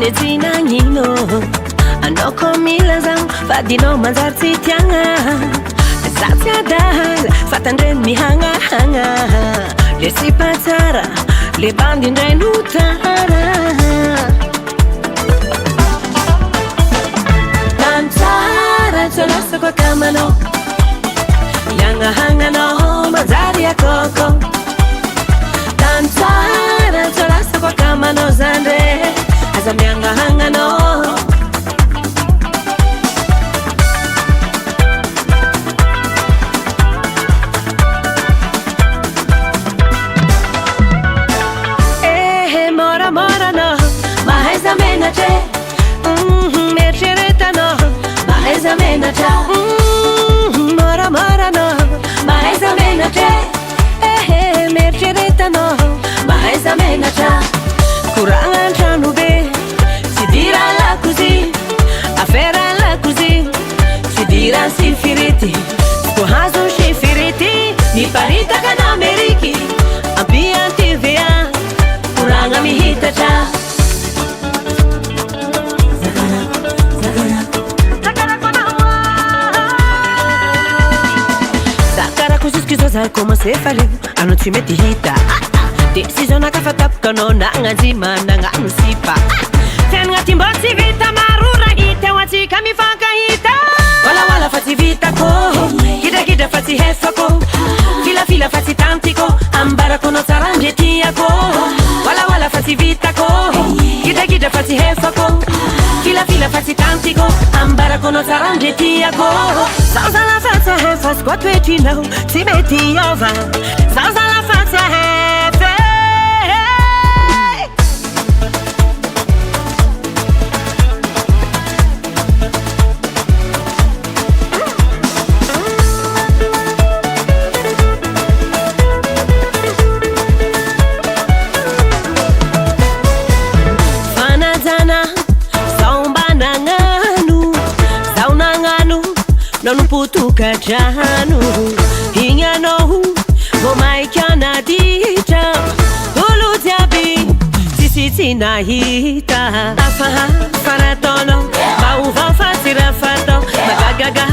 fanetsinanino anoko milazan fadino manzartsy tiagna zatsy adala fatandreny mihagnahagna le sipatsara le bandy indray notara tantsara tsolosako akamanao iagnahagnanao manjary akoko tantsara tsolosako akamanao zandre aza miagnahagnanao Merceretano, mais a menacha. Mora mora no, mais a menacha. Merceretano, mais a menacha. Kurangan chanube, si dira la così, afera la così, si dira si firiti, kohazo si firiti, ni parita kana meriki, ambianti via, kuranga mi hitacha. Como se faliu, a não te mete hita decisão na caixa tapca não na ngazima na nganusipa tem ngatimbo se vita marura hita wati kami fanga hita wala wala fati vita ko kida kida fati hefa ko fila fila fati tantico ambara kono saranje tia ko wala wala fati vita ko kida kida fati hefa ko fila fila fati tantico ambara kono saranje tia ko sauza la fata hefa squat vetino si metti ova sauza la fata hefa non putuka janu ingano vomaikana dita ulujabi sisi na hita afaha faratono mauva fasira fato magagaga